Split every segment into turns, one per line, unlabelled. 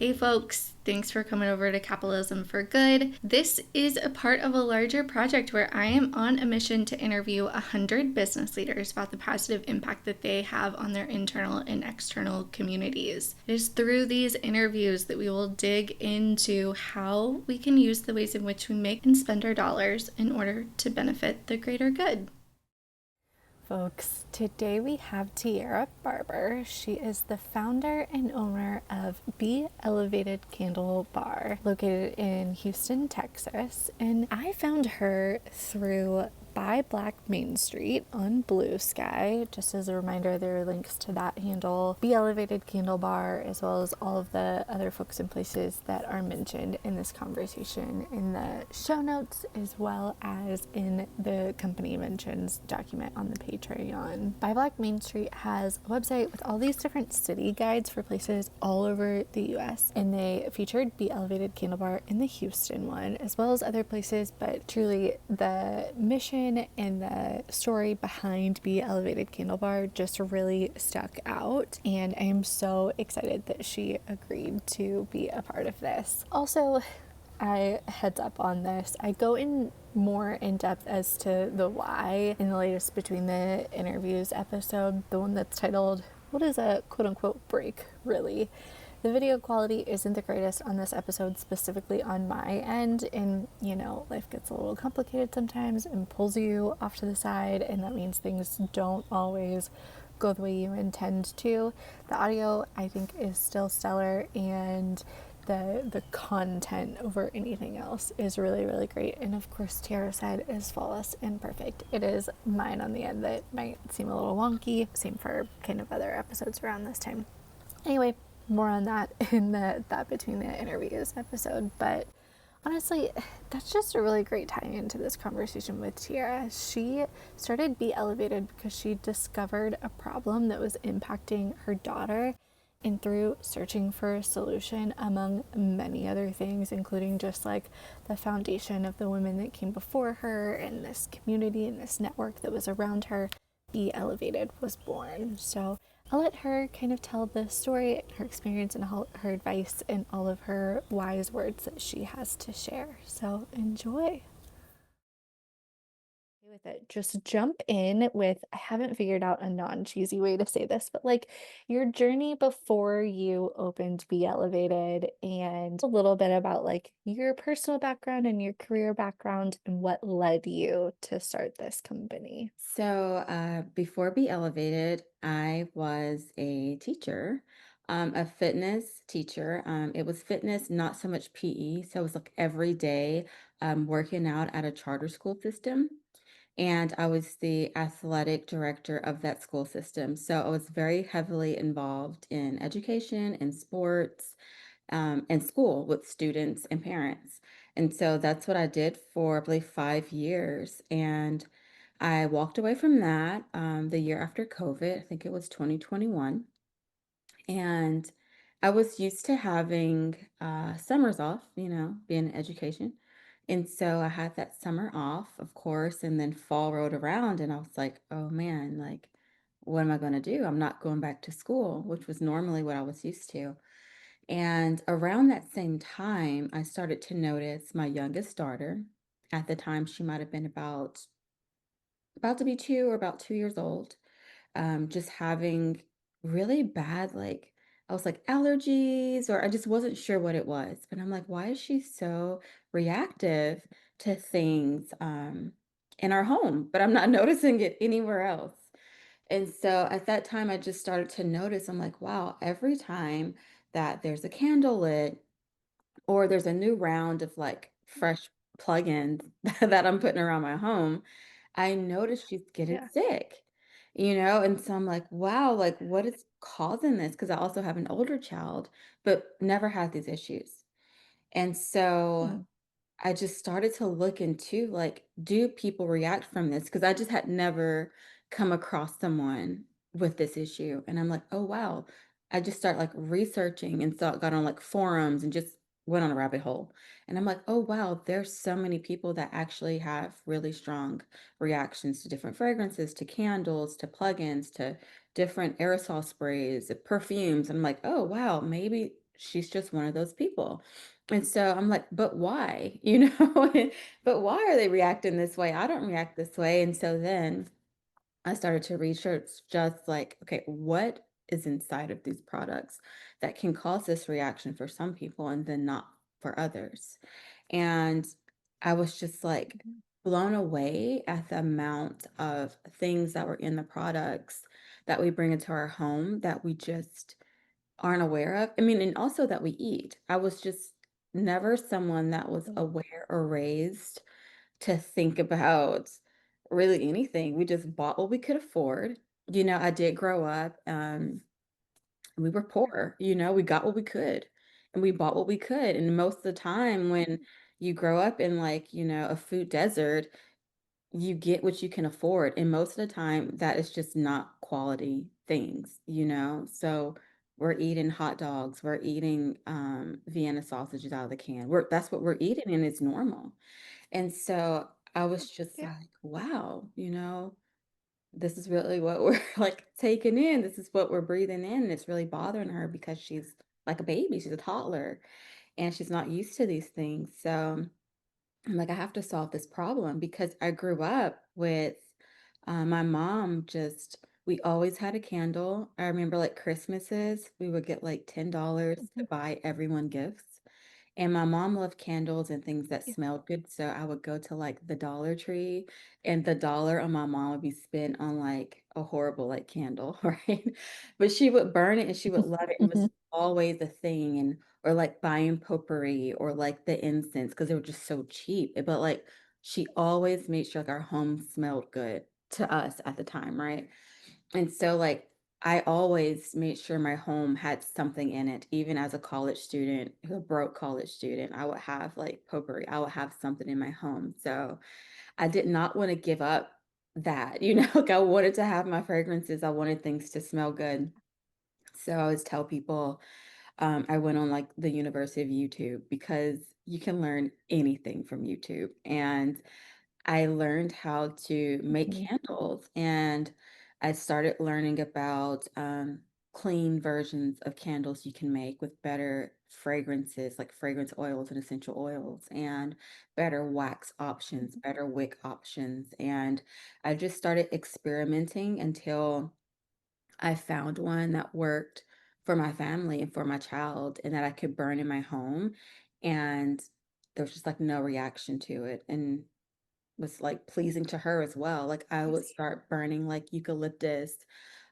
Hey folks, thanks for coming over to Capitalism for Good. This is a part of a larger project where I am on a mission to interview 100 business leaders about the positive impact that they have on their internal and external communities. It is through these interviews that we will dig into how we can use the ways in which we make and spend our dollars in order to benefit the greater good. Folks, today we have Tierra Barber. She is the founder and owner of Be Elevated Candle Bar, located in Houston, Texas. And I found her through Buy Black Main Street on Blue Sky. Just as a reminder, there are links to that handle, Be Elevated Candle Bar, as well as all of the other folks and places that are mentioned in this conversation in the show notes, as well as in the company mentions document on the Patreon. Buy Black Main Street has a website with all these different city guides for places all over the US, and they featured Be Elevated Candle Bar in the Houston one, as well as other places, but truly the mission and the story behind Be Elevated Candle Bar just really stuck out, and I am so excited that she agreed to be a part of this. Also, heads up on this, I go in more in depth as to the why in the latest Between the Interviews episode, the one that's titled, "What is a quote unquote break, really?" The video quality isn't the greatest on this episode, specifically on my end, and life gets a little complicated sometimes and pulls you off to the side, and that means things don't always go the way you intend to. The audio, I think, is still stellar, and the content over anything else is really, really great. And of course, Tierra's side is flawless and perfect. It is mine on the end that might seem a little wonky. Same for kind of other episodes around this time. Anyway, more on that in that Between the Interviews episode. But honestly, that's just a really great tie into this conversation with Tierra. She started Be Elevated because she discovered a problem that was impacting her daughter, and through searching for a solution, among many other things, including just like the foundation of the women that came before her and this community and this network that was around her, Be Elevated was born. So I'll let her kind of tell the story, her experience, and her advice, and all of her wise words that she has to share. So enjoy. With it, just jump in with, I haven't figured out a non-cheesy way to say this, but like your journey before you opened Be Elevated, and a little bit about like your personal background and your career background and what led you to start this company.
Before Be Elevated, I was a teacher, a fitness teacher. It was fitness, not so much PE. So it was like every day working out at a charter school system. And I was the athletic director of that school system. So I was very heavily involved in education and sports and school with students and parents. And so that's what I did for, I believe, 5 years. And I walked away from that the year after COVID. I think it was 2021. And I was used to having summers off, being in education. And so I had that summer off, of course, and then fall rolled around, and I was like, oh man, like, what am I going to do? I'm not going back to school, which was normally what I was used to. And around that same time, I started to notice my youngest daughter. At the time, she might have been about to be 2 or about 2 years old, just having really bad, like, I was like allergies, or I just wasn't sure what it was. But I'm like, why is she so reactive to things in our home? But I'm not noticing it anywhere else. And so at that time, I just started to notice, I'm like, wow, every time that there's a candle lit, or there's a new round of like fresh plugins that I'm putting around my home, I notice she's getting
Yeah.
sick. And so I'm like, wow, like what is causing this? Because I also have an older child, but never had these issues. And so
Hmm.
I just started to look into, like, do people react from this? Because I just had never come across someone with this issue. And I'm like, oh wow. I just start like researching, and so I got on like forums and just went on a rabbit hole. And I'm like, oh wow, there's so many people that actually have really strong reactions to different fragrances, to candles, to plugins, to different aerosol sprays, perfumes. And I'm like, oh wow, maybe she's just one of those people. And so I'm like, but why? You know, but why are they reacting this way? I don't react this way. And so then I started to research just like, okay, what is inside of these products that can cause this reaction for some people and then not for others? And I was just like
Mhm.
blown away at the amount of things that were in the products that we bring into our home that we just aren't aware of. I mean, and also that we eat. I was just never someone that was
Mhm.
aware or raised to think about really anything. We just bought what we could afford. You know, I did grow up, we were poor, you know, we got what we could and we bought what we could. And most of the time when you grow up in like, you know, a food desert, you get what you can afford. And most of the time that is just not quality things, you know? So we're eating hot dogs, we're eating Vienna sausages out of the can. That's what we're eating and it's normal. And so I was just
Yeah.
like, wow, you know, this is really what we're like taking in. This is what we're breathing in. And it's really bothering her because she's like a baby, she's a toddler, and she's not used to these things. So I'm like, I have to solve this problem because I grew up with my mom just, we always had a candle. I remember like Christmases, we would get like $10 to
Mhm.
buy everyone gifts. And my mom loved candles and things that
Yeah.
smelled good. So I would go to like the Dollar Tree and the dollar on my mom would be spent on like a horrible like candle, right? But she would burn it and she would love it. And it was
Mhm.
always a thing. And or like buying potpourri or like the incense because they were just so cheap. But like she always made sure like our home smelled good to us at the time, right? And so, like, I always made sure my home had something in it, even as a college student, a broke college student. I would have like potpourri, I would have something in my home. So I did not want to give up that, you know, like I wanted to have my fragrances, I wanted things to smell good. So I always tell people I went on like the University of YouTube because you can learn anything from YouTube. And I learned how to make
Mhm.
candles and I started learning about clean versions of candles you can make with better fragrances, like fragrance oils and essential oils, and better wax options,
Mhm.
better wick options. And I just started experimenting until I found one that worked for my family and for my child and that I could burn in my home. And there was just like no reaction to it. And was, like, pleasing to her as well. Like, I
I
would
see.
start burning, like, eucalyptus,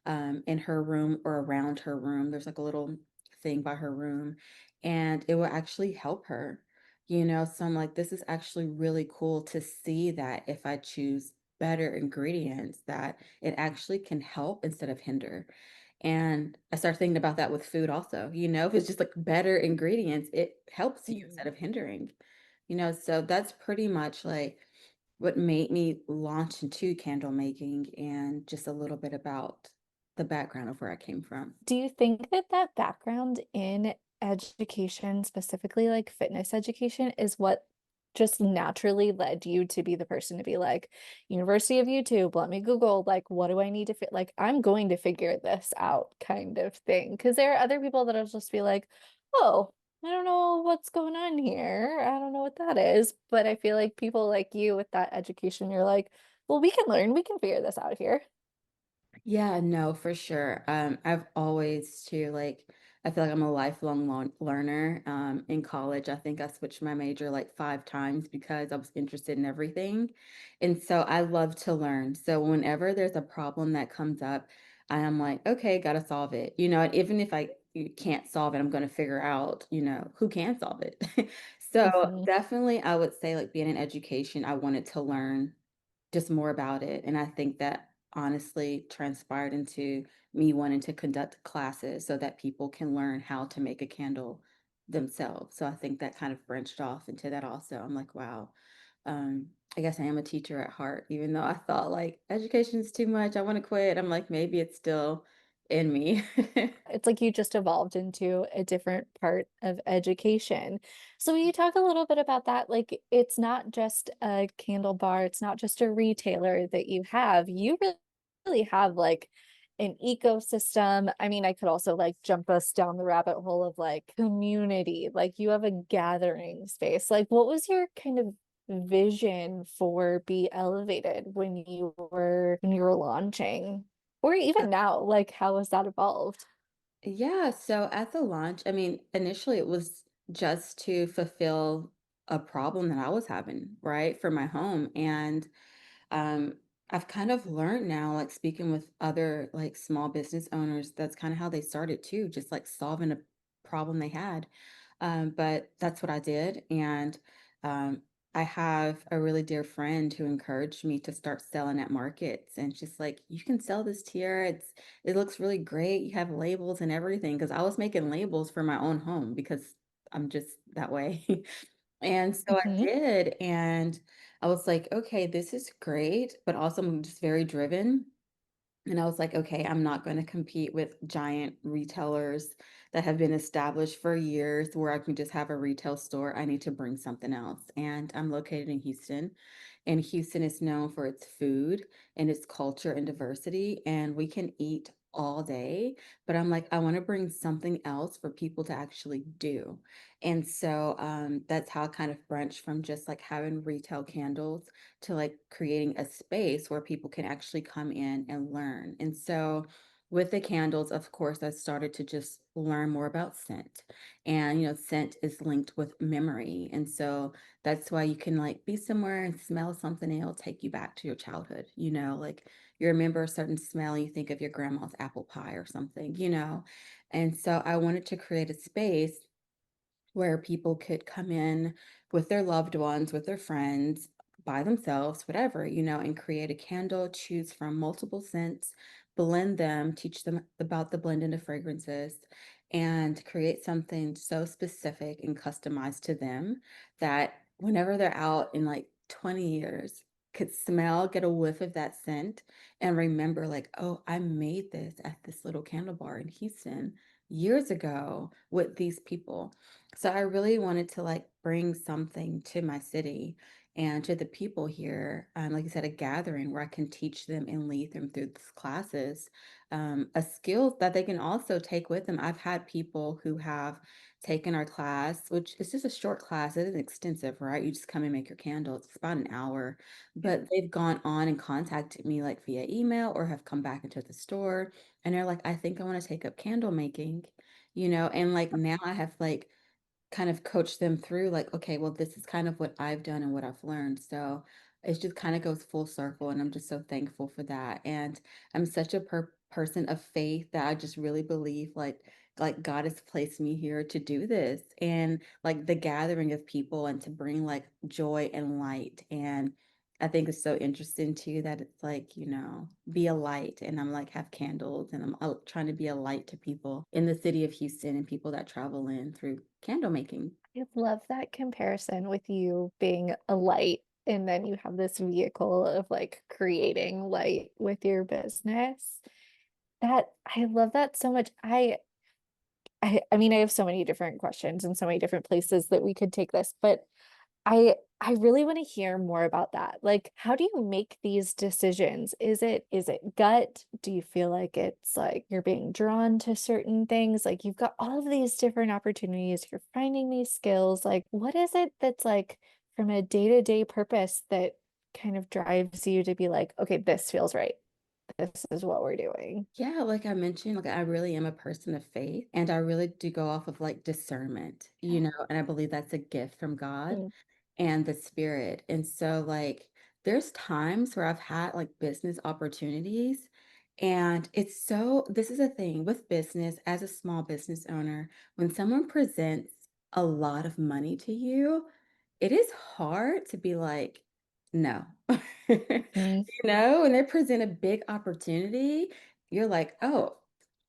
in her room or around her room. There's, like, a little thing by her room, and it will actually help her, you know? So I'm like, "This is actually really cool to see that if I choose better ingredients, that it actually can help instead of hinder." And I started thinking about that with food also, you know? If it's just, like, better ingredients, it helps you instead
Mhm.
of hindering, you know? So that's pretty much, like, what made me launch into candle making and just a little bit about the background of where I came from.
Do you think that that background in education, specifically like fitness education, is what just naturally led you to be the person to be like, University of YouTube, let me Google, like, what do I need to fit? Like, I'm going to figure this out kind of thing. Because there are other people that'll just be like, oh, I don't know what's going on here. I don't know what that is. But I feel like people like you with that education, you're like, well, we can learn, we can figure this out here.
Yeah, no, for sure. I've always too like I feel like I'm a lifelong learner. In college, I think I switched my major like 5 times because I was interested in everything, and so I love to learn. So whenever there's a problem that comes up, I am like, okay, gotta solve it. You know, and even if I you can't solve it, I'm gonna figure out, you know, who can solve it. So
Mhm.
definitely, I would say like being in education, I wanted to learn just more about it, and I think that honestly transpired into me wanting to conduct classes so that people can learn how to make a candle themselves. So I think that kind of branched off into that also. I'm like, wow, I guess I am a teacher at heart, even though I thought like education is too much. I want to quit. I'm like, maybe it's still in me.
It's like you just evolved into a different part of education. So will you talk a little bit about that? Like it's not just a candle bar, it's not just a retailer that you have. You really have like
an ecosystem. I mean, I could also like jump us down the rabbit hole of like community. Like you have a gathering space. Like what was your kind of vision for Be Elevated when you were launching? Or even now, like how has that evolved?
Yeah, so at the launch, I mean, initially it was just to fulfill a problem that I was having, right, for my home. And um, I've kind of learned now, like speaking with other like small business owners, that's kind of how they started too, just like solving a problem they had. But that's what I did. And um, I have a really dear friend who encouraged me to start selling at markets. And she's like, you can sell this tier. It looks really great. You have labels and everything. Because I was making labels for my own home because I'm just that way. And so I
Mhm.
did, and I was like, "Okay, this is great," but also I'm just very driven. And I was like, okay, I'm not going to compete with giant retailers that have been established for years where I can just have a retail store. I need to bring something else. And I'm located in Houston, and Houston is known for its food and its culture and diversity. And we can eat all day, but I'm like, I want to bring something else for people to actually do. And so that's how I kind of branched from just like having retail candles to like creating a space where people can actually come in and learn. And so with the candles, of course, I started to just learn more about scent. And, scent is linked with memory. And so that's why you can like be somewhere and smell something and it'll take you back to your childhood, like you remember a certain smell, you think of your grandma's apple pie or something. And so I wanted to create a space where people could come in with their loved ones, with their friends, by themselves, whatever, and create a candle, choose from multiple scents, blend them, teach them about the blending of fragrances, and create something so specific and customized to them that whenever they're out in like 20 years, could smell, get a whiff of that scent, and remember, like, oh, I made this at this little candle bar in Houston years ago with these people. So I really wanted to like bring something to my city and to the people here. Like I said, a gathering where I can teach them and lead them through these classes, a skill that they can also take with them. I've had people who have taken our class, which is just a short class. It isn't extensive, right? You just come and make your candle. It's about an hour, but they've gone on and contacted me like via email or have come back into the store and they're like, I think I want to take up candle making, and like now I have like kind of coach them through like, okay, well, this is kind of what I've done and what I've learned. So it just kind of goes full circle. And I'm just so thankful for that. And I'm such a person of faith that I just really believe like God has placed me here to do this and like the gathering of people and to bring like joy and light. And I think it's so interesting too that it's like, be a light. And I'm like, have candles and I'm out trying to be a light to people in the city of Houston and people that travel in through candle making.
I love that comparison with you being a light and then you have this vehicle of like creating light with your business. That I love that so much. I mean, I have so many different questions and so many different places that we could take this, but I really want to hear more about that. Like, how do you make these decisions? Is it gut? Do you feel like it's like you're being drawn to certain things? Like you've got all of these different opportunities, you're finding these skills. Like, what is it that's like from a day-to-day purpose that kind of drives you to be like, okay, this feels right. This is what we're doing.
Yeah, like I mentioned, like I really am a person of faith and I really do go off of like discernment,
Yeah.
and I believe that's a gift from God
Mm.
and the spirit. And so like there's times where I've had like business opportunities and this is a thing with business as a small business owner, when someone presents a lot of money to you, it is hard to be like, no.
Mm.
When they present a big opportunity, you're like, oh,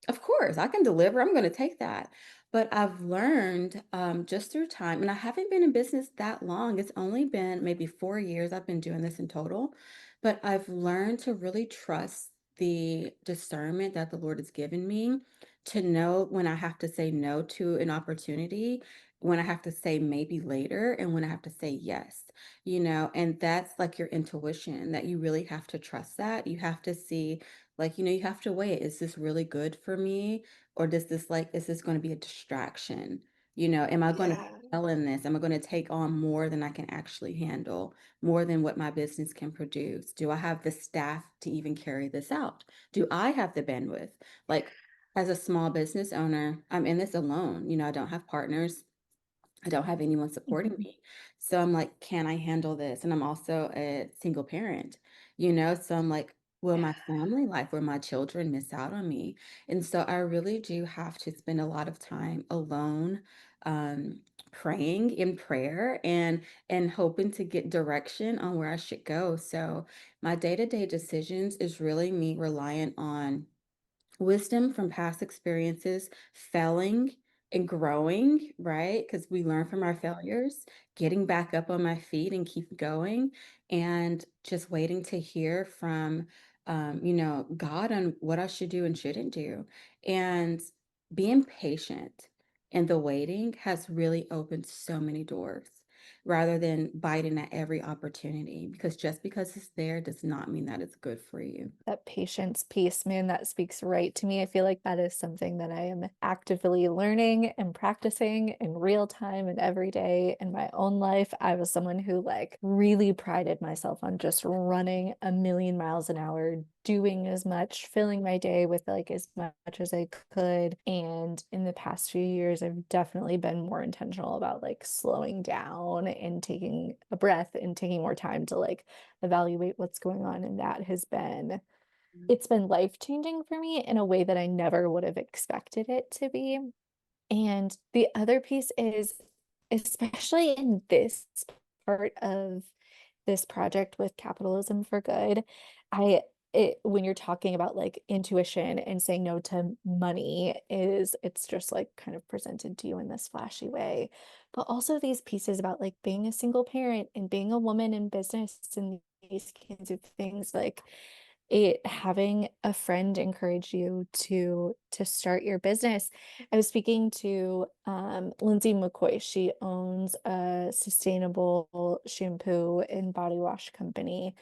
of course, I can deliver. I'm going to take that. But I've learned just through time, and I haven't been in business that long. It's only been maybe 4 years I've been doing this in total. But I've learned to really trust the discernment that the Lord has given me to know when I have to say no to an opportunity, when I have to say maybe later, and when I have to say yes. And that's like your intuition that you really have to trust that. You have to see Like, you have to weigh it. Is this really good for me? Or is this going to be a distraction? Am I going to
Yeah.
fail in this? Am I going to take on more than I can actually handle, more than what my business can produce? Do I have the staff to even carry this out? Do I have the bandwidth? Like, as a small business owner, I'm in this alone. I don't have partners. I don't have anyone supporting
Mhm.
me. So I'm like, can I handle this? And I'm also a single parent, so I'm like, will my family life, will my children miss out on me? And so I really do have to spend a lot of time alone, um, praying in prayer and hoping to get direction on where I should go. So my day-to-day decisions is really me reliant on wisdom from past experiences, failing and growing, right? Because we learn from our failures, getting back up on my feet and keep going, and just waiting to hear from, God on what I should do and shouldn't do. And being patient in the waiting has really opened so many doors rather than biting at every opportunity because just because it's there does not mean that it's good for you.
That patience piece, man, that speaks right to me. I feel like that is something that I am actively learning and practicing in real time and every day in my own life. I was someone who like really prided myself on just running a million miles an hour, doing as much, filling my day with like as much as I could. And in the past few years, I've definitely been more intentional about like slowing down and taking a breath and taking more time to like evaluate what's going on. And that has been it's been life-changing for me in a way that I never would have expected it to be. And the other piece is, especially in this part of this project with Capitalism for Good, I when you're talking about like intuition and saying no to money it's just like kind of presented to you in this flashy way. But also these pieces about like being a single parent and being a woman in business and these kinds of things like it having a friend encourage you to start your business. I was speaking to Lindsay McCoy. She owns a sustainable shampoo and body wash company.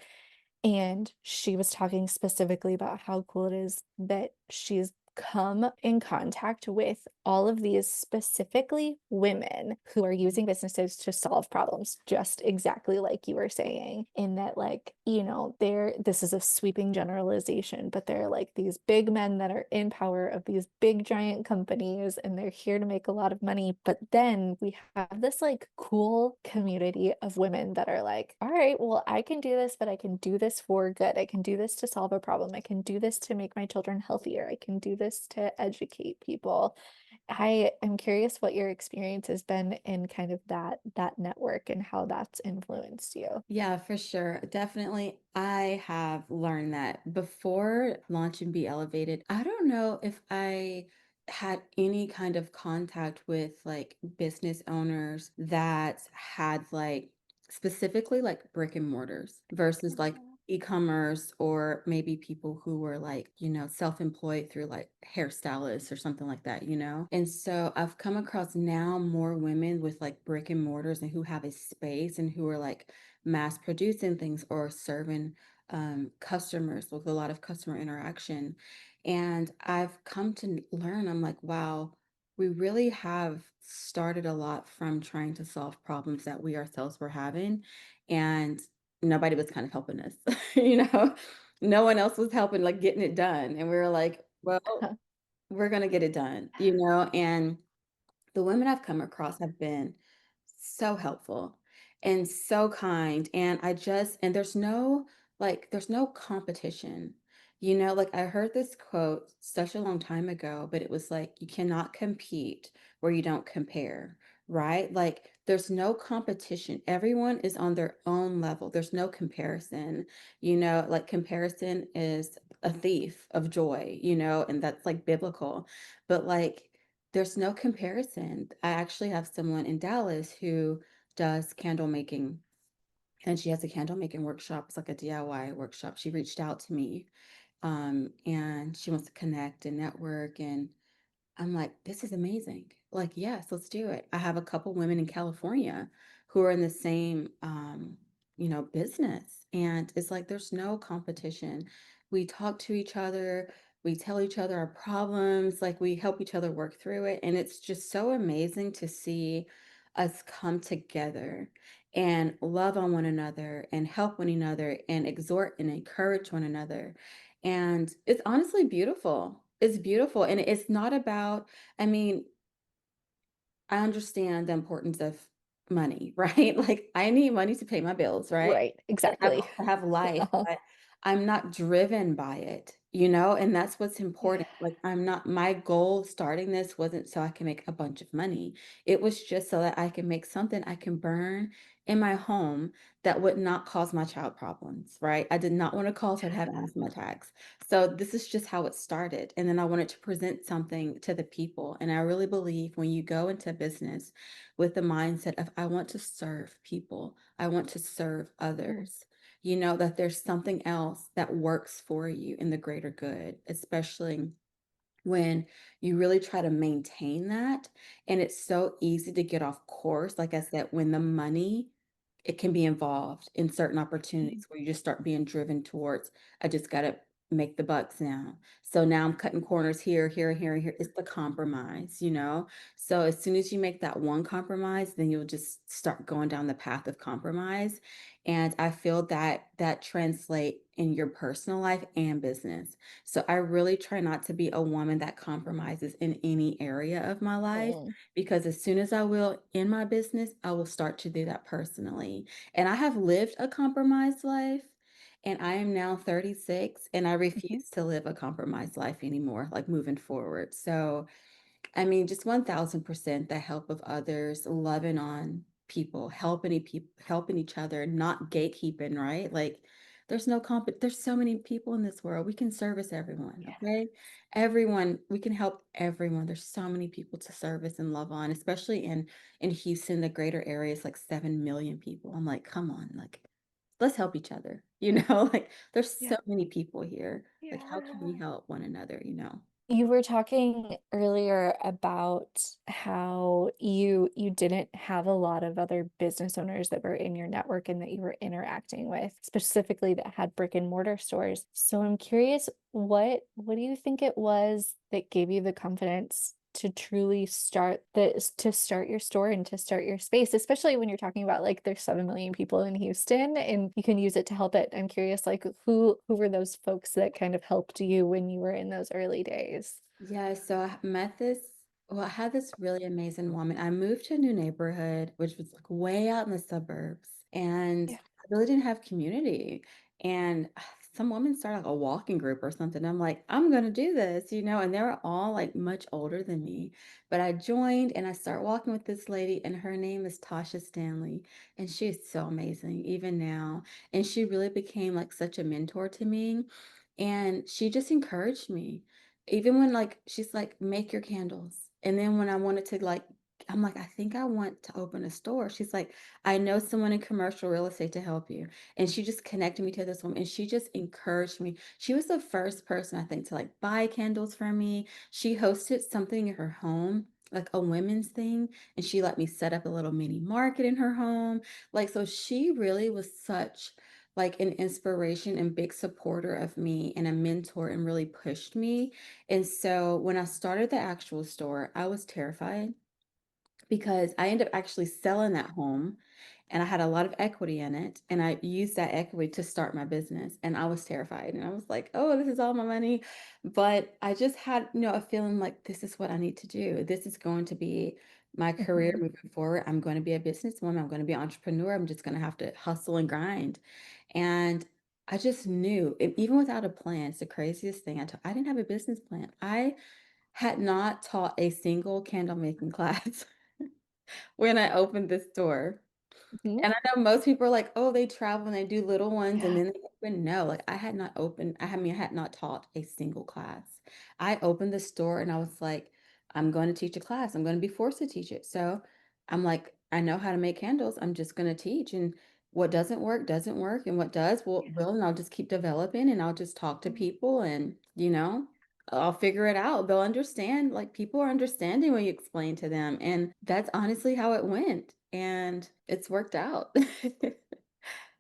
And she was talking specifically about how cool it is that she's come in contact with all of these specifically women who are using businesses to solve problems, just exactly like you were saying. In that, like, this is a sweeping generalization, but they're like these big men that are in power of these big giant companies and they're here to make a lot of money. But then we have this like cool community of women that are like, all right, well, I can do this, but I can do this for good. I can do this to solve a problem. I can do this to make my children healthier. I can do this to educate people. I am curious what your experience has been in kind of that network and how that's influenced you.
Yeah, for sure. Definitely. I have learned that before launching Be Elevated, I don't know if I had any kind of contact with like business owners that had like specifically like brick and mortars versus like
Mhm.
e-commerce or maybe people who were like, self-employed through like hairstylists or something like that. And so I've come across now more women with like brick and mortars and who have a space and who are like mass producing things or serving customers with a lot of customer interaction. And I've come to learn, I'm like, wow, we really have started a lot from trying to solve problems that we ourselves were having. And nobody was kind of helping us, you know, no one else was helping, like getting it done. And we were like, well, we're going to get it done, and the women I've come across have been so helpful and so kind. And there's no competition. Like I heard this quote such a long time ago, but it was like, you cannot compete where you don't compare, right? Like there's no competition. Everyone is on their own level. There's no comparison, like comparison is a thief of joy, and that's like biblical. But like, there's no comparison. I actually have someone in Dallas who does candle making, and she has a candle making workshop. It's like a DIY workshop. She reached out to me, and she wants to connect and network. And I'm like, this is amazing. Like, yes, let's do it. I have a couple women in California who are in the same, business. And it's like, there's no competition. we talk to each other, we tell each other our problems, like we help each other work through it. And it's just so amazing to see us come together and love on one another and help one another and exhort and encourage one another. And it's honestly beautiful. It's beautiful. And it's not about, I mean, I understand the importance of money, right? Like I need money to pay my bills, right?
Right,
Have
exactly.
to have life,
Uh-huh.
but I'm not driven by it, you know, and that's what's
Yeah.
important. Like I'm not my goal starting this wasn't so I can make a bunch of money. It was just so that I can make something I can burn in my home that would not cause my child problems, right? I did not want to cause her to have asthma attacks. So this is just how it started. And then I wanted to present something to the people. And I really believe when you go into business with the mindset of I want to serve people, I want to serve
Mm,
others, you know, that there's something else that works for you in the greater good, especially when you really try to maintain that. And it's so easy to get off course. Like I said, when the money, it can be involved in certain
mm,
opportunities where you just start being driven towards, I just got to make the bucks now. So now I'm cutting corners here, here, here, here. It's the compromise, you know? So as soon as you make that one compromise, then you'll just start going down the path of compromise. And I feel that that translate in your personal life and business. So I really try not to be a woman that compromises in any area of my life
mm,
because as soon as I will in my business, I will start to do that personally. And I have lived a compromised life and I am now 36 and I
mhm,
refuse to live a compromised life anymore, like moving forward. So I mean, just 1000% the help of others, loving on people, helping each other, not gatekeeping, right? Like there's so many people in this world. We can service everyone,
yeah.
okay? Everyone, we can help everyone. There's so many people to service and love on, especially in Houston, the greater area is like 7 million people. I'm like, come on, like let's help each other, you know? Like there's
Yeah.
so many people here. Like how can we
Yeah.
help one another, you know?
You were talking earlier about how you didn't have a lot of other business owners that were in your network and that you were interacting with, specifically that had brick and mortar stores. So I'm curious, what do you think it was that gave you the confidence to truly start your store and to start your space, especially when you're talking about like there's 7 million people in Houston and you can use it to help it. I'm curious, like who were those folks that kind of helped you when you were in those early days?
Yeah, so I met this, well, I had this really amazing woman. I moved to a new neighborhood, which was like way out in the suburbs, and
Yeah.
I really didn't have community. And some woman started like a walking group or something. I'm like, I'm gonna do this, you know, and they were all like much older than me. But I joined and I started walking with this lady, and her name is Tasha Stanley, and she is so amazing, even now. And she really became like such a mentor to me. And she just encouraged me even when, like, she's like, "Make your candles." And then when I wanted to, like I'm like, "I think I want to open a store." She's like, "I know someone in commercial real estate to help you." And she just connected me to this woman, and she just encouraged me. She was the first person, I think, to, like, buy candles for me. She hosted something in her home, like a women's thing, and she let me set up a little mini market in her home. Like, so she really was such like an inspiration and big supporter of me and a mentor and really pushed me. And so when I started the actual store, I was terrified because I ended up actually selling that home and I had a lot of equity in it. And I used that equity to start my business. And I was terrified. And I was like, oh, this is all my money. But I just had, you know, a feeling like this is what I need to do. This is going to be my career
Mhm.
moving forward. I'm going to be a businesswoman. I'm going to be an entrepreneur. I'm just going to have to hustle and grind. And I just knew, even without a plan, it's the craziest thing. I didn't have a business plan. I had not taught a single candle making class when I opened this store.
Mhm.
And I know most people are like, "Oh, they travel and they do little ones and
Yeah.
then they open." No, like I had not opened I had not taught a single class. I opened the store and I was like, "I'm going to teach a class. I'm going to be forced to teach it." So I'm like, "I know how to make candles. I'm just going to teach and what doesn't work and what does will and I'll just keep developing and I'll just talk to
Mm.
people and, you know, I'll figure it out. They'll understand. Like people are understanding when you explain to them. And that's honestly how it went. And it's worked out.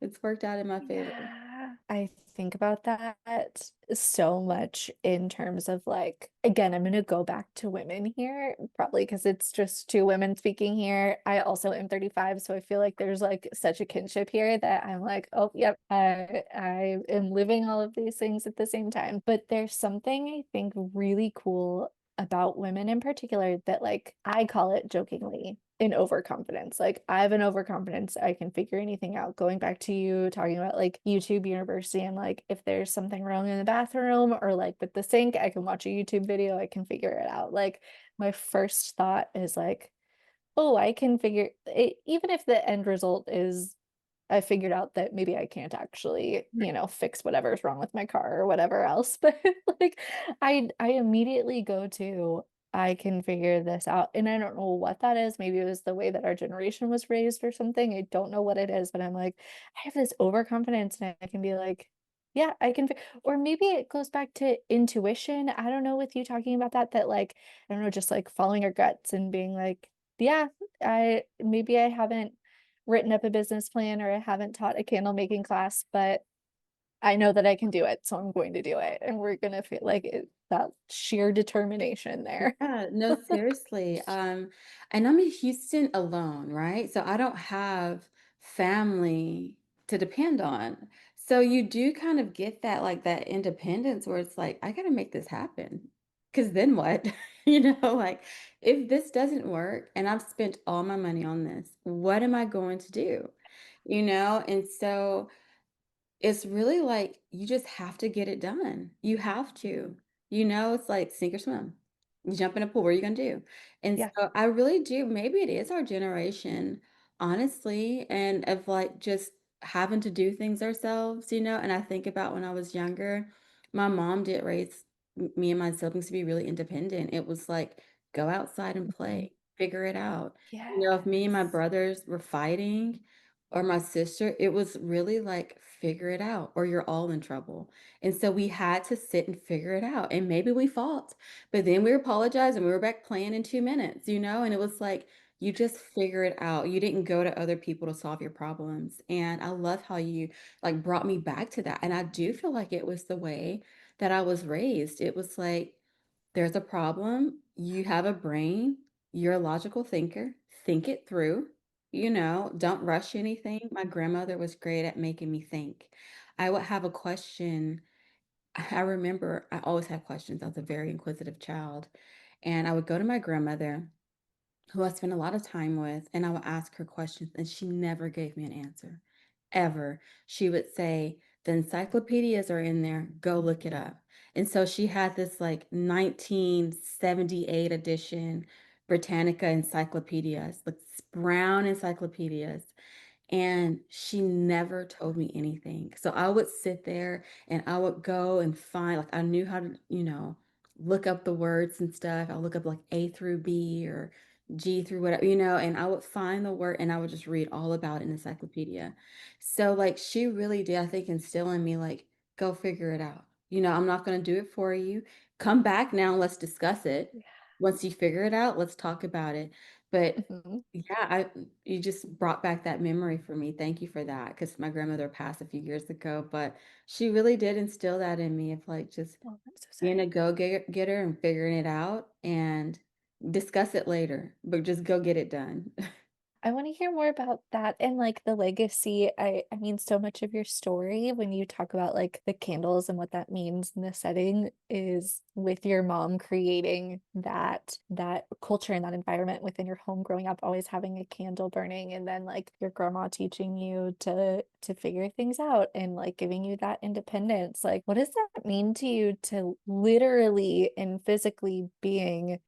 It's worked out in my favor.
Yeah. I think about that so much in terms of like, again, I'm gonna go back to women here, probably because it's just two women speaking here. I also am 35, so I feel like there's like such a kinship here that I'm like, oh, yep, I am living all of these things at the same time. But there's something I think really cool about women in particular that like I call it jokingly an overconfidence. Like I have an overconfidence, I can figure anything out. Going back to you talking about like YouTube University and like if there's something wrong in the bathroom or like with the sink, I can watch a YouTube video, I can figure it out. Like my first thought is like, oh, I can figure it, even if the end result is I figured out that maybe I can't actually, fix whatever's wrong with my car or whatever else. But like I immediately go to I can figure this out. And I don't know what that is. Maybe it was the way that our generation was raised or something. I don't know what it is, but I'm like, I have this overconfidence and I can be like, yeah, or maybe it goes back to intuition. I don't know with you talking about that like, I don't know, just like following your guts and being like, yeah, maybe I haven't written up a business plan or I haven't taught a candle making class, but I know that I can do it, so I'm going to do it. And we're gonna feel like that sheer determination there.
Yeah, no, seriously. And I'm in Houston alone, right? So I don't have family to depend on. So you do kind of get that like that independence where it's like, I gotta make this happen. Because then what? Like if this doesn't work and I've spent all my money on this, what am I going to do? And so it's really like you just have to get it done. You have to. It's like sink or swim. You jump in a pool, what are you gonna do? And
Yeah.
so I really do, maybe it is our generation, honestly, and of like just having to do things ourselves, and I think about when I was younger, my mom did raise me and my siblings to be really independent. It was like go outside and
Mhm.
play, figure it out. If me and my
Yes.
brothers were fighting, or my sister, it was really like, figure it out or you're all in trouble. And so we had to sit and figure it out. And maybe we fought, but then we apologized and we were back playing in 2 minutes. And it was like, you just figure it out. You didn't go to other people to solve your problems. And I love how you like brought me back to that. And I do feel like it was the way that I was raised. It was like, there's a problem, you have a brain, you're a logical thinker, think it through, don't rush anything. My grandmother was great at making me think. I would have a question. I remember I always had questions. I was a very inquisitive child. And I would go to my grandmother, who I spent a lot of time with, and I would ask her questions, and she never gave me an answer, ever. She would say, the encyclopedias are in there, go look it up. And so she had this like 1978 edition Britannica encyclopedias, like brown encyclopedias. And she never told me anything. So I would sit there and I would go and find, like, I knew how to, look up the words and stuff. I'll look up like A through B or G through whatever, and I would find the word and I would just read all about it in the encyclopedia. So, like, she really did, I think, instill in me, like, go figure it out. I'm not going to do it for you. Come back now, let's discuss it.
Yeah.
Once you figure it out, let's talk about it. But
Mhm.
yeah, you just brought back that memory for me. Thank you for that, because my grandmother passed a few years ago, but she really did instill that in me of like just
Oh, I'm so
being a
sorry.
go-getter and figuring it out and discuss it later, but just go get it done.
I want to hear more about that and like the legacy. I mean, so much of your story when you talk about like the candles and what that means in the setting is with your mom creating that culture and that environment within your home growing up, always having a candle burning, and then like your grandma teaching you to figure things out and like giving you that independence. Like, what does that mean to you to literally and physically being,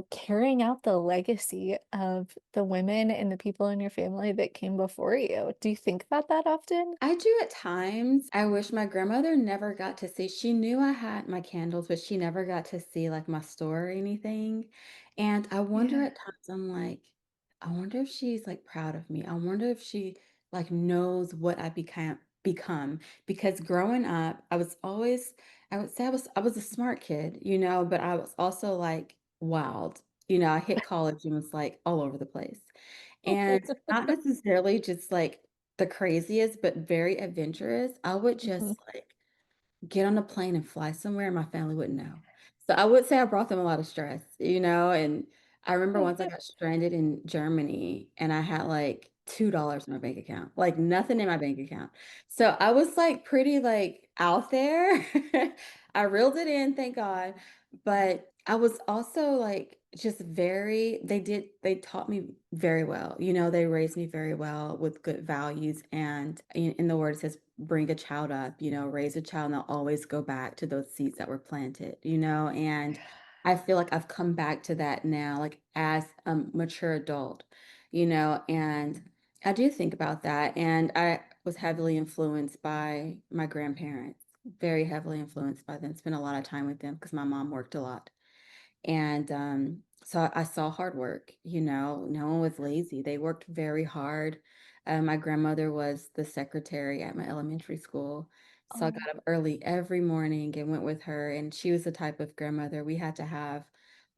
carrying out the legacy of the women and the people in your family that came before you? Do you think about that often?
I do at times. I wish my grandmother never got to see. She knew I had my candles, but she never got to see like my store or anything. And I wonder
Yeah.
at times, I'm like, I wonder if she's like proud of me. I wonder if she like knows what I become. Because growing up, I was always, I would say I was a smart kid, but I was also like wild. I hit college and was like all over the place. And not necessarily just like the craziest, but very adventurous. I would
Mhm.
just like get on a plane and fly somewhere and my family wouldn't know. So I would say I brought them a lot of stress, and I remember once I got stranded in Germany and I had like $2 in my bank account, like nothing in my bank account. So I was like pretty like out there. I reeled it in, thank God. But I was also like just they taught me very well. They raised me very well with good values. And in the word, it says, bring a child up, raise a child, and they'll always go back to those seeds that were planted. And I feel like I've come back to that now, like as a mature adult, and I do think about that. And I was heavily influenced by my grandparents, very heavily influenced by them, spent a lot of time with them because my mom worked a lot. And so I saw hard work, no one was lazy. They worked very hard. My grandmother was the secretary at my elementary school. So I
Oh,
got up early every morning and went with her. And she was the type of grandmother we had to have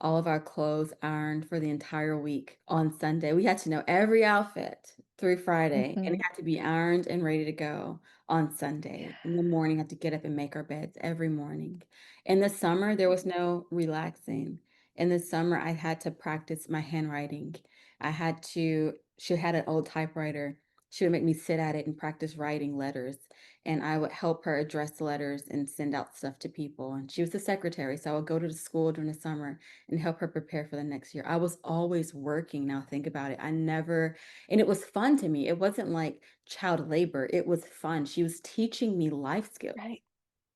all of our clothes ironed for the entire week on Sunday. We had to know every outfit through Friday, and it
mhm.
had to be ironed and ready to go on
Yeah.
Sunday. In the morning, had to get up and make our beds every morning. In the summer, there was no relaxing. In the summer, I had to practice my handwriting. She had an old typewriter. She would make me sit at it and practice writing letters. And I would help her address letters and send out stuff to people. And she was the secretary. So I would go to the school during the summer and help her prepare for the next year. I was always working. Now think about it. And it was fun to me. It wasn't like child labor. It was fun. She was teaching me life skills
Right.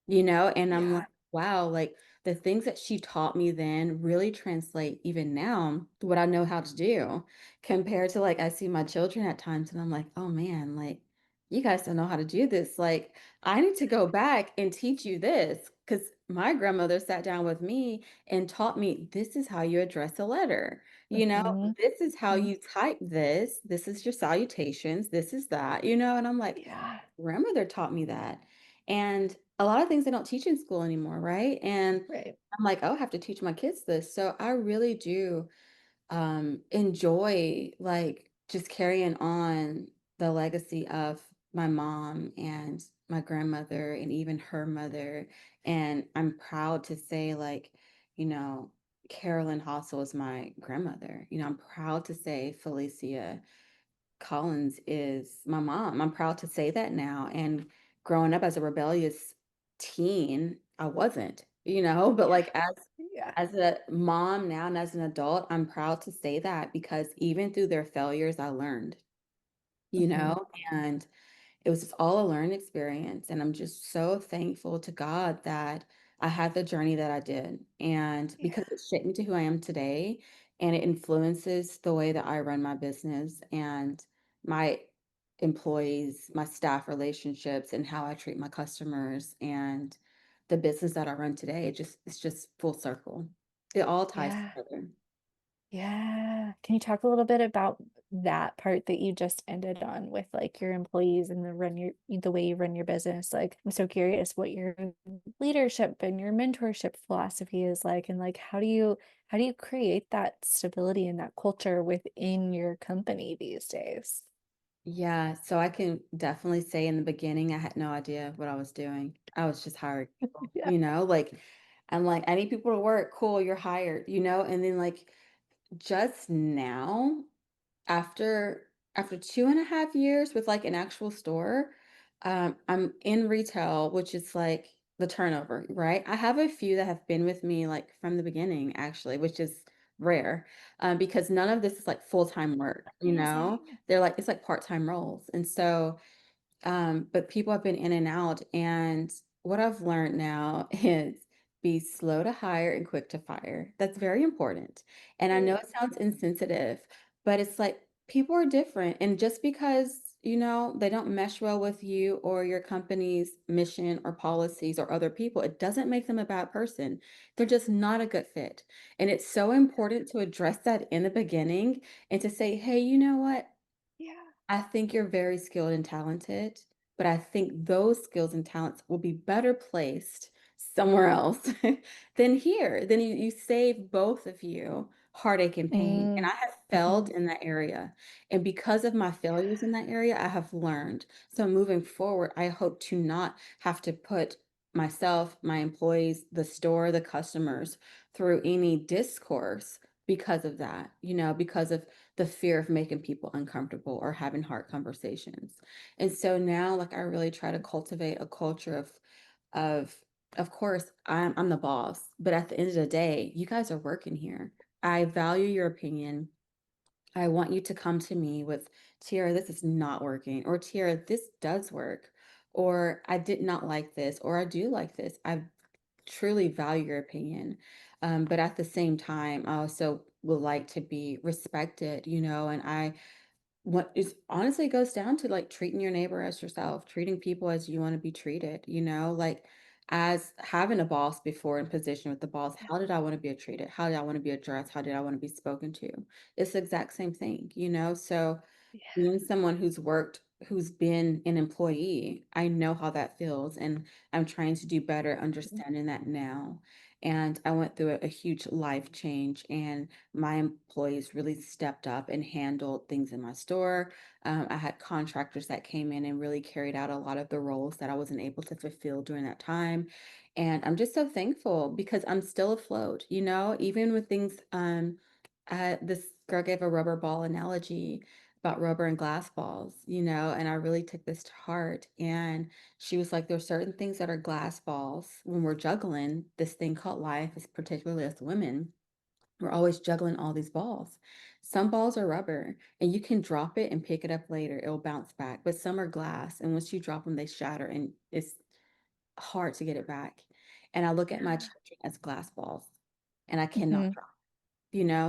and I'm like,
Yeah.
wow, like the things that she taught me then really translate even now to what I know how to do compared to like I see my children at times and I'm like, oh man, like you guys don't know how to do this. Like I need to go back and teach you this because my grandmother sat down with me and taught me this is how you address a letter.
Mhm.
This is how
Mhm.
you type this. This is your salutations. This is that, and I'm like,
Yeah.
grandmother taught me that. And a lot of things they don't teach in school anymore, right? And
Right.
I'm like, oh, I have to teach my kids this. So I really do enjoy like just carrying on the legacy of my mom and my grandmother and even her mother. And I'm proud to say, like, you know, Carolyn Hossel is my grandmother. I'm proud to say Felicia Collins is my mom. I'm proud to say that now. And growing up as a rebellious teen, I wasn't, but
Yeah.
like
Yeah.
as a mom now and as an adult, I'm proud to say that because even through their failures, I learned, you
Mhm.
know, and it was just all a learning experience. And I'm just so thankful to God that I had the journey that I did. And
Yeah.
because it shaped me to who I am today, and it influences the way that I run my business and my employees, my staff relationships, and how I treat my customers and the business that I run today. It's just full circle. It all ties
Yeah.
together.
Yeah. Can you talk a little bit about that part that you just ended on with like your employees and the way you run your business? Like, I'm so curious what your leadership and your mentorship philosophy is like, and like how do you create that stability and that culture within your company these days?
Yeah, so I can definitely say in the beginning, I had no idea what I was doing. I was just hiring
Yeah.
like I'm like, I need people to work. Cool, you're hired. And then like just now, after 2.5 years with like an actual store, I'm in retail, which is like the turnover, right? I have a few that have been with me like from the beginning, actually, which is rare, because none of this is like full-time work.
Amazing.
They're like it's like part-time roles. And so but people have been in and out. And what I've learned now is be slow to hire and quick to fire. That's very important. And I know it sounds insensitive, but it's like people are different. And just because, they don't mesh well with you or your company's mission or policies or other people, it doesn't make them a bad person. They're just not a good fit. And it's so important to address that in the beginning and to say, hey, you know what?
Yeah.
I think you're very skilled and talented, but I think those skills and talents will be better placed somewhere else than here. Then you save both of you heartache and pain. And
Mm,
I have failed
Mhm.
in that area. And because of my failures in that area, I have learned. So moving forward, I hope to not have to put myself, my employees, the store, the customers through any discourse because of that, because of the fear of making people uncomfortable or having hard conversations. And so now, like, I really try to cultivate a culture of of course, I'm the boss, but at the end of the day, you guys are working here. I value your opinion. I want you to come to me with, Tierra, this is not working, or Tierra, this does work, or I did not like this, or I do like this. I truly value your opinion. But at the same time, I also would like to be respected, and what is honestly goes down to like treating your neighbor as yourself, treating people as you want to be treated, like as having a boss before in position with the boss, how did I want to be treated? How did I want to be addressed? How did I want to be spoken to? It's the exact same thing. So
Yeah.
being someone who's been an employee, I know how that feels, and I'm trying to do better understanding that now. And I went through a huge life change, and my employees really stepped up and handled things in my store. I had contractors that came in and really carried out a lot of the roles that I wasn't able to fulfill during that time. And I'm just so thankful because I'm still afloat, even with things. This girl gave a rubber ball analogy about rubber and glass balls, and I really took this to heart. And she was like, there's certain things that are glass balls when we're juggling this thing called life, is particularly as women. We're always juggling all these balls. Some balls are rubber and you can drop it and pick it up later. It'll bounce back. But some are glass. And once you drop them, they shatter and it's hard to get it back. And I look at my
Yeah.
children as glass balls and I cannot
Mhm.
drop.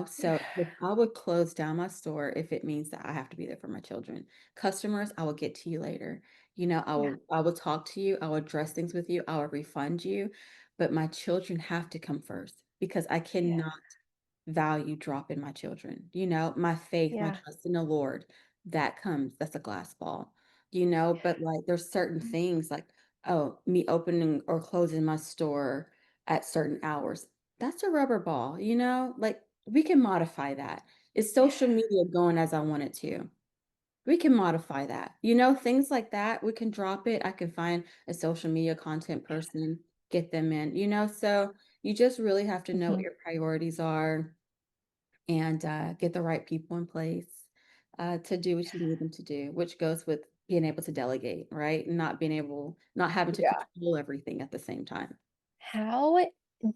So if I would close down my store if it means that I have to be there for my children. Customers, I will get to you later. I
Yeah.
will talk to you, I will address things with you, I will refund you, but my children have to come first because I
Yeah.
cannot value drop in my children. My faith, my
Yeah.
trust in the Lord, that's a glass ball. But like there's certain
Mhm.
things like, oh, me opening or closing my store at certain hours. That's a rubber ball, like we can modify that. Is social
Yeah.
media going as I want it to? We can modify that. Things like that. We can drop it. I can find a social media content person, get them in, so you just really have to know what
Mhm.
your priorities are and get the right people in place to do what you need them to do, which goes with being able to delegate, right? Not having to
Yeah.
control everything at the same time.
How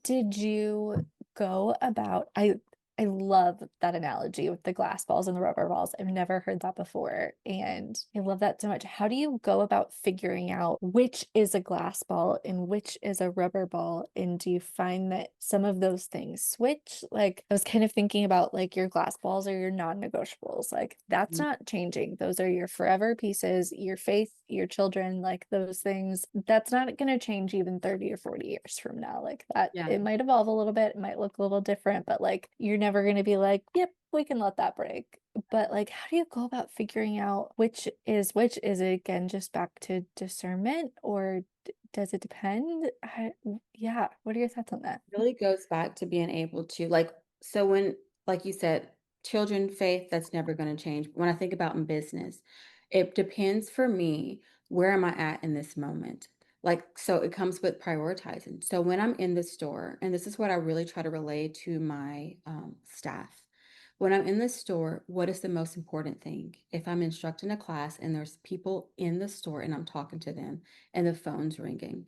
did you go about I love that analogy with the glass balls and the rubber balls. I've never heard that before, and I love that so much. How do you go about figuring out which is a glass ball and which is a rubber ball? And do you find that some of those things switch? Like, I was kind of thinking about like your glass balls are your non-negotiables. Like, that's
Mhm.
not changing. Those are your forever pieces, your faith, your children, like those things. That's not going to change even 30 or 40 years from now. Like that,
Yeah.
it might evolve a little bit, it might look a little different, but like you're never going to be like, yep, we can let that break. But like, how do you go about figuring out which is which? Is it again just back to discernment, or does it depend? Yeah, what are your thoughts on that?
Really goes back to being able to like, so when, like you said, children faith, that's never going to change. When I think about in business, it depends for me, where am I at in this moment? Like, so it comes with prioritizing. So when I'm in the store, and this is what I really try to relay to my staff, when I'm in the store, what is the most important thing? If I'm instructing a class and there's people in the store and I'm talking to them and the phone's ringing,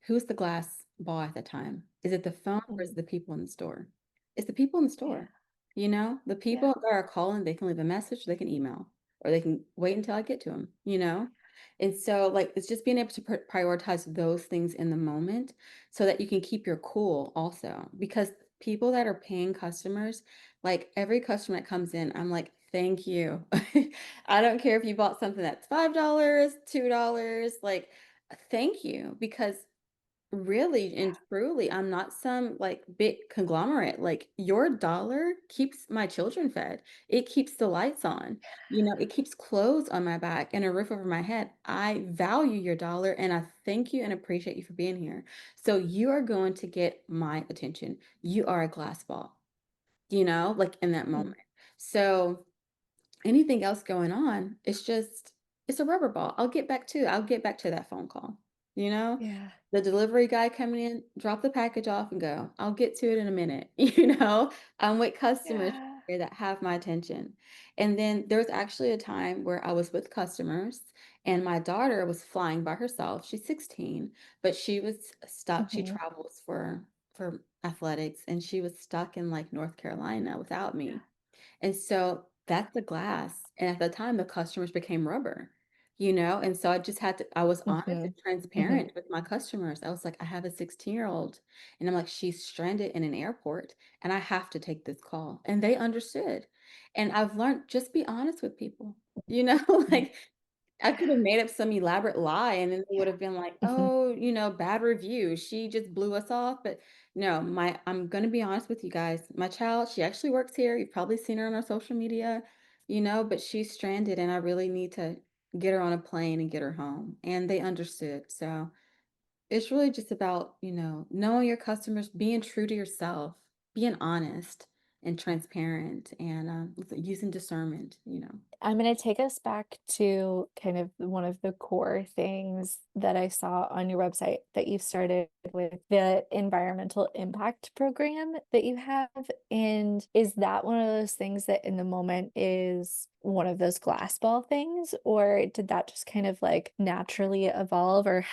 who's the glass ball at the time? Is it the phone or is
Mm,
it the people in the store? It's the people in the
yeah,
store. The
yeah,
people that are calling, they can leave a message, they can email, or they can wait until I get to them. And so, like, it's just being able to prioritize those things in the moment so that you can keep your cool also. Because people that are paying customers, like every customer that comes in, I'm like, thank you. I don't care if you bought something that's $5, $2, like, thank you because really and
yeah,
truly, I'm not some like big conglomerate. Like your dollar keeps my children fed. It keeps the lights on. It keeps clothes on my back and a roof over my head. I value your dollar and I thank you and appreciate you for being here. So you are going to get my attention. You are a glass ball, like in that
mm,
moment. So anything else going on, it's a rubber ball. I'll get back to that phone call. You know?
Yeah.
The delivery guy coming in, drop the package off and go. I'll get to it in a minute. You know? I'm with customers
Yeah.
that have my attention. And then there was actually a time where I was with customers and my daughter was flying by herself. She's 16, but she was stuck. She
Mhm.
travels for athletics and she was stuck in like North Carolina without
Yeah.
me. And so that's the glass. And at the time, the customers became rubber, you know? And so I was honest and
Mhm. Mhm.
transparent with my customers. I was like, I have a 16-year-old, and I'm like, she's stranded in an airport, and I have to take this call. And they understood. And I've learned just be honest with people, you know?
Mhm.
Like, I could have made up some elaborate lie and then they would
Yeah.
have been like,
Mhm.
"Oh, you know, bad review. She just blew us off." But no, I'm gonna be honest with you guys. My child, she actually works here. You've probably seen her on our social media, you know, but she's stranded and I really need to get her on a plane and get her home. And they understood. So it's really just about, you know, knowing your customers, being true to yourself, being honest and transparent and using discernment, you know.
I'm going to take us back to kind of one of the core things that I saw on your website that you started with the environmental impact program that you have. And is that one of those things that in the moment is one of those glass ball things, or did that just kind of like naturally evolve, or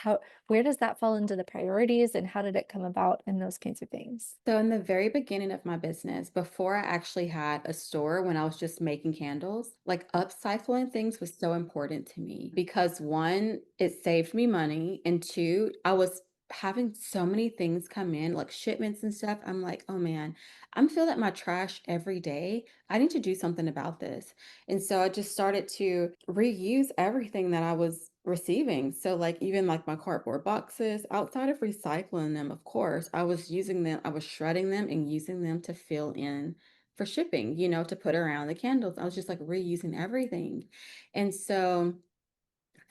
where does that fall into the priorities and how did it come about and those kinds of things?
So in the very beginning of my business, before I actually had a store when I was just making candles, like upcycling things was so important to me because one, it saved me money, and two, I was having so many things come in, like shipments and stuff. I'm like, oh man, I'm filling my trash every day. I need to do something about this. And so I just started to reuse everything that I was receiving. So like even like my cardboard boxes, outside of recycling them, of course, I was using them, I was shredding them and using them to fill in for shipping, you know, to put around the candles. I was just like reusing everything. And so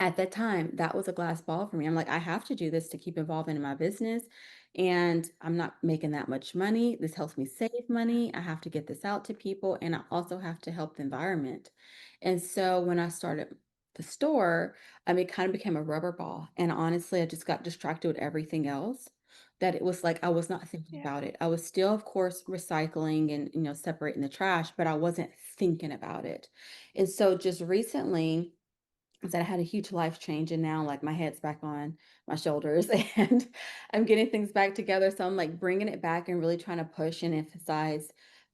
at that time, that was a glass ball for me. I'm like, I have to do this to keep evolving in my business. And I'm not making that much money. This helps me save money. I have to get this out to people. And I also have to help the environment. And so when I started the store, it kind of became a rubber ball. And honestly, I just got distracted with everything else. That it was like I was not thinking
Yeah.
about it. I was still, of course, recycling and you know separating the trash, but I wasn't thinking about it. And so just recently, that I had a huge life change and now like my head's back on my shoulders and I'm getting things back together. So I'm like bringing it back and really trying to push and emphasize,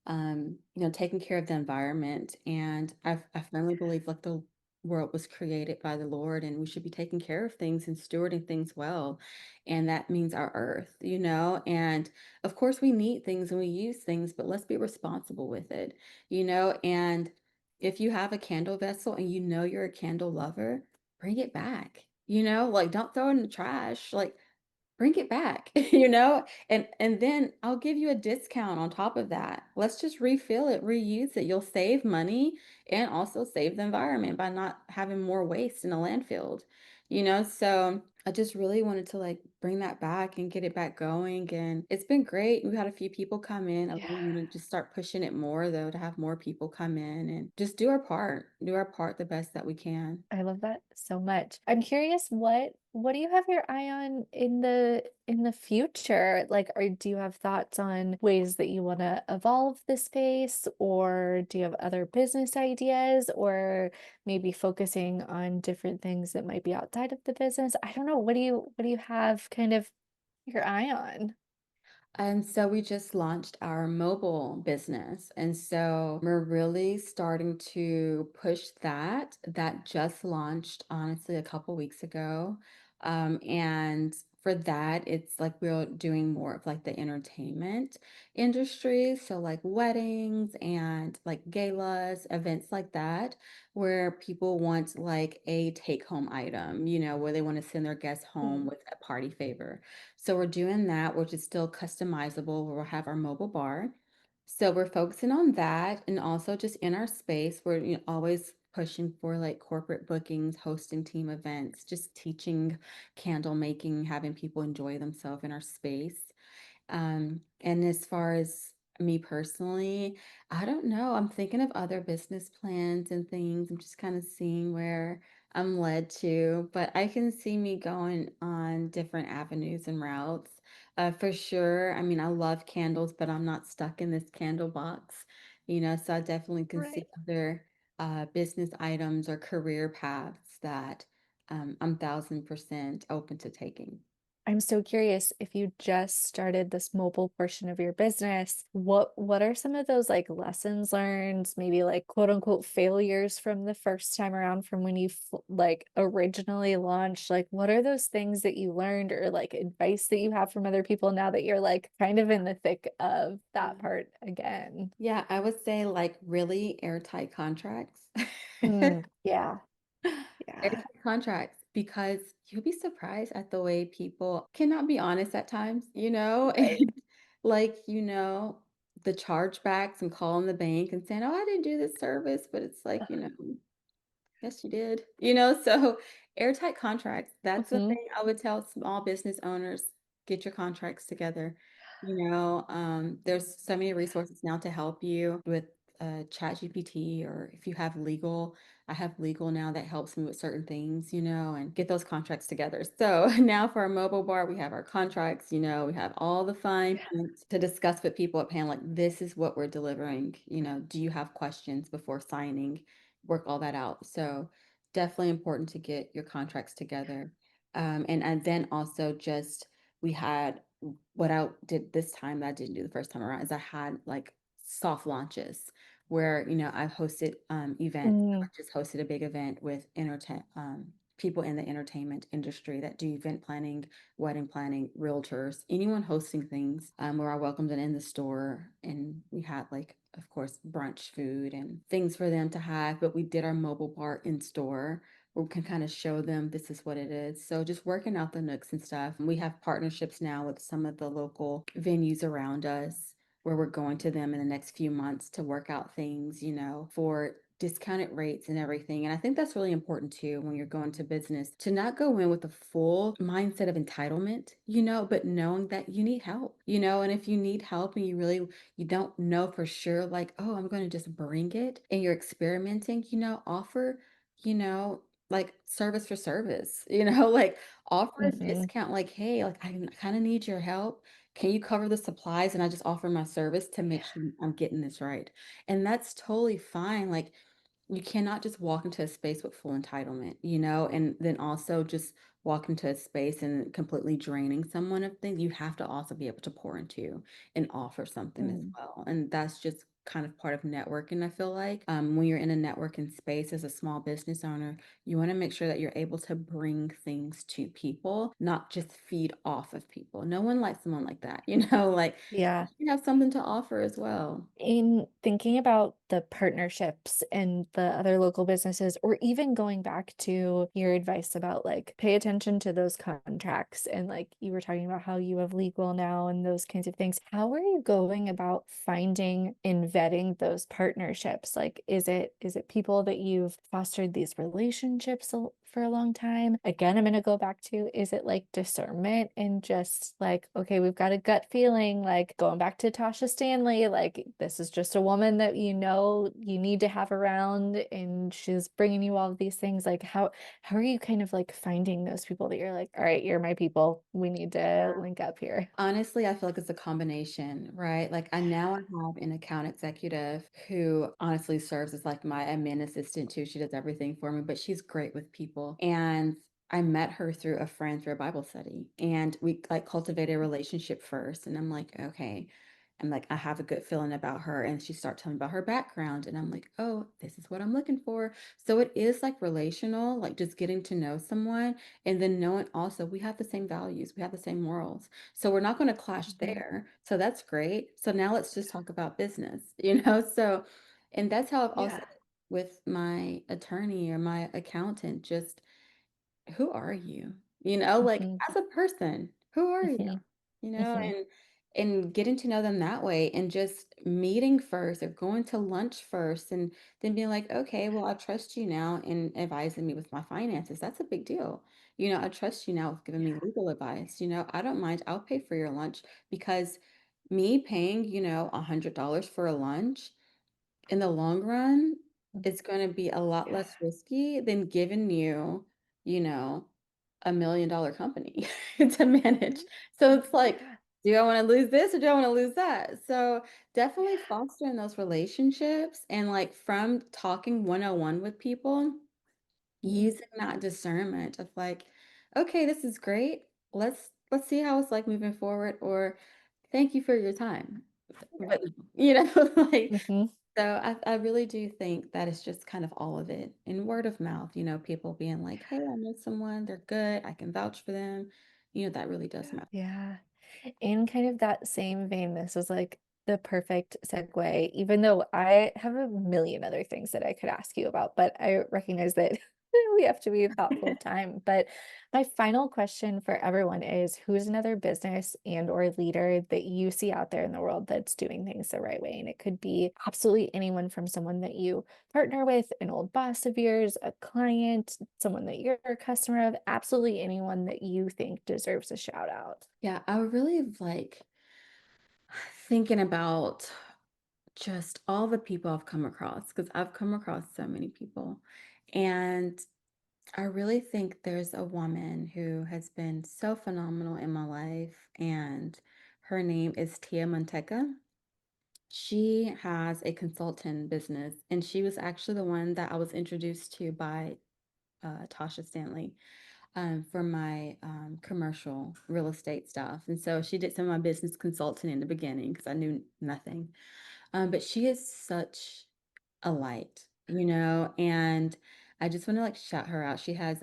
you know, taking care of the environment. And I firmly believe like the world was created by the Lord and we should be taking care of things and stewarding things well. And that means our earth, you know, and of course we need things and we use things, but let's be responsible with it, you know, and if you have a candle vessel and you know you're a candle lover, bring it back. You know, like don't throw it in the trash. Like bring it back, you know? And then I'll give you a discount on top of that. Let's just refill it, reuse it. You'll save money and also save the environment by not having more waste in a landfill. You know, so I just really wanted to like bring that back and get it back going. And it's been great. We've had a few people come in. I
Yeah.
really want to just start pushing it more though, to have more people come in and just do our part the best that we can.
I love that so much. I'm curious, what do you have your eye on in the future? Like, or do you have thoughts on ways that you want to evolve the space, or do you have other business ideas, or maybe focusing on different things that might be outside of the business? I don't know. What do you have kind of your eye on?
And so we just launched our mobile business. And so we're really starting to push that. That just launched, honestly, a couple weeks ago. And for that, it's like we're doing more of like the entertainment industry. So, like weddings and like galas, events like that, where people want like a take home item, you know, where they want to send their guests home
Mm.
with a party favor. So we're doing that, which is still customizable. We'll have our mobile bar. So we're focusing on that and also just in our space, we're always pushing for like corporate bookings, hosting team events, just teaching candle making, having people enjoy themselves in our space. And as far as me personally, I don't know. I'm thinking of other business plans and things. I'm just kind of seeing where I'm led to, but I can see me going on different avenues and routes. For sure. I mean, I love candles, but I'm not stuck in this candle box, so I definitely can see
Right.
other business items or career paths that I'm 1000% open to taking.
I'm so curious if you just started this mobile portion of your business, what are some of those like lessons learned, maybe like quote unquote failures from the first time around from when you like originally launched? Like what are those things that you learned or like advice that you have from other people now that you're like kind of in the thick of that part again?
Yeah, I would say like really airtight contracts.
Yeah, yeah.
Airtight contracts, because you'll be surprised at the way people cannot be honest at times,
Right.
and like, the chargebacks and calling the bank and saying, "Oh, I didn't do this service," but it's like, yes, you did. So airtight contracts, that's the
Hmm.
thing I would tell small business owners, get your contracts together. There's so many resources now to help you with ChatGPT, or if you have legal, I have legal now that helps me with certain things, and get those contracts together. So now for our mobile bar, we have our contracts, we have all the fine print to discuss with people at panel, like this is what we're delivering. Do you have questions before signing? Work all that out. So definitely important to get your contracts together. And then also just we had what I did this time that I didn't do the first time around is I had like soft launches where I hosted events. I
Mm,
just hosted a big event with people in the entertainment industry that do event planning, wedding planning, realtors, anyone hosting things, where I welcomed them in the store, and we had like, of course, brunch food and things for them to have. But we did our mobile bar in store where we can kind of show them this is what it is. So just working out the nooks and stuff. We have partnerships now with some of the local venues around us where we're going to them in the next few months to work out things, for discounted rates and everything. And I think that's really important too when you're going to business, to not go in with a full mindset of entitlement, but knowing that you need help, and if you need help and you don't know for sure, like, oh, I'm going to just bring it, and you're experimenting, offer, you know, like service for service, like offer a
hmm.
discount, like, hey, like I kind of need your help. Can you cover the supplies? And I just offer my service to make
Yeah.
sure I'm getting this right. And that's totally fine. Like, you cannot just walk into a space with full entitlement, and then also just walk into a space and completely draining someone of things. You have to also be able to pour into and offer something as
Mm.
well. And that's just kind of part of networking, I feel like. When you're in a networking space as a small business owner, you want to make sure that you're able to bring things to people, not just feed off of people. No one likes someone like that, like
Yeah.
you have something to offer as well.
In thinking about the partnerships and the other local businesses, or even going back to your advice about like pay attention to those contracts, and like you were talking about how you have legal now and those kinds of things, how are you going about finding and vetting those partnerships? Like, is it people that you've fostered these relationships for a long time? Again, I'm going to go back to, is it like discernment and just like, okay, we've got a gut feeling, like going back to Tasha Stanley, like this is just a woman that you need to have around and she's bringing you all of these things. Like how are you kind of like finding those people that you're like, all right, you're my people. We need to link up here.
Honestly, I feel like it's a combination, right? Like I have an account executive who honestly serves as like my admin assistant too. She does everything for me, but she's great with people. And I met her through a friend through a Bible study, and we like cultivated a relationship first. And I'm like, okay. I'm like, I have a good feeling about her. And she started telling me about her background. And I'm like, oh, this is what I'm looking for. So it is like relational, like just getting to know someone, and then knowing also we have the same values, we have the same morals. So we're not going to clash
Mhm.
there. So that's great. So now let's just talk about business, So, and that's how I've also
Yeah.
with my attorney or my accountant, just who are you? Like
Hmm.
as a person, who are you?
Hmm.
You know,
Hmm.
and getting to know them that way, and just meeting first or going to lunch first, and then being like, okay, well, I trust you now in advising me with my finances. That's a big deal. I trust you now with giving me
Yeah.
legal advice. I don't mind. I'll pay for your lunch because me paying, $100 for a lunch in the long run, it's gonna be a lot
Yeah.
less risky than giving you, you know, $1 million company to manage. So it's like,
Yeah.
do I wanna lose this or do I wanna lose that? So definitely fostering those relationships and like from talking one-on-one with people,
Mhm.
using that discernment of like, okay, this is great. Let's see how it's like moving forward, or thank you for your time. But like
Mhm.
so I really do think that it's just kind of all of it. And word of mouth, people being like, hey, I know someone, they're good, I can vouch for them. That really does matter.
Yeah. In kind of that same vein, this is like the perfect segue, even though I have a million other things that I could ask you about, but I recognize that we have to be thoughtful of time. But my final question for everyone is who's another business and or leader that you see out there in the world that's doing things the right way? And it could be absolutely anyone from someone that you partner with, an old boss of yours, a client, someone that you're a customer of, absolutely anyone that you think deserves a shout out.
Yeah, I really like thinking about just all the people I've come across because I've come across so many people. And I really think there's a woman who has been so phenomenal in my life, and her name is Tia Manteca. She has a consultant business, and she was actually the one that I was introduced to by Tasha Stanley for my commercial real estate stuff. And so she did some of my business consulting in the beginning because I knew nothing. But she is such a light, and I just want to like shout her out. She has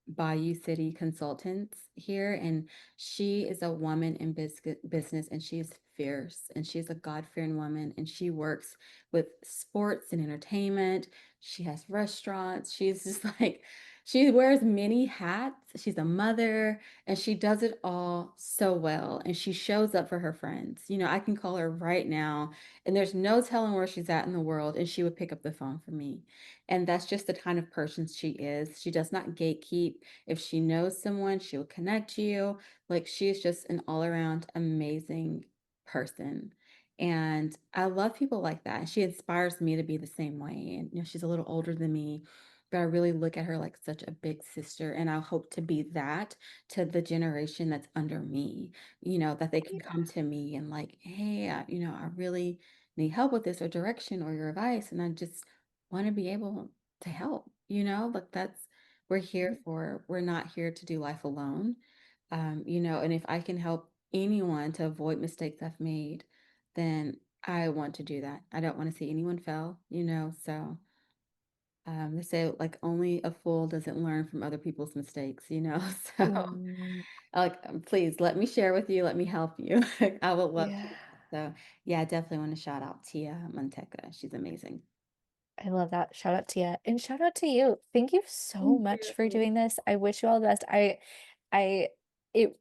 Bayou City Consultants here, and she is a woman in business, and she is fierce, and she's a God-fearing woman, and she works with sports and entertainment. She has restaurants. She's just like she wears many hats. She's a mother, and she does it all so well, and she shows up for her friends. I can call her right now and there's no telling where she's at in the world, and she would pick up the phone for me. And that's just the kind of person she is. She does not gatekeep. If she knows someone, she will connect you. Like she is just an all-around amazing person. And I love people like that. And she inspires me to be the same way. And she's a little older than me, but I really look at her like such a big sister. And I hope to be that to the generation that's under me, that they can come to me and like, hey, I really need help with this or direction or your advice. And I just want to be able to help, like we're here for, we're not here to do life alone. And if I can help anyone to avoid mistakes I've made, then I want to do that. I don't want to see anyone fail, so they say like only a fool doesn't learn from other people's mistakes, so
Mm,
like please let me share with you, let me help you. I would love to.
yeah,
So yeah, I definitely want to shout out Tia Manteca. She's amazing.
I love that. Shout out to you and shout out to you. Thank you so
Thank
much for
you.
doing this. I wish you all the best. I, it,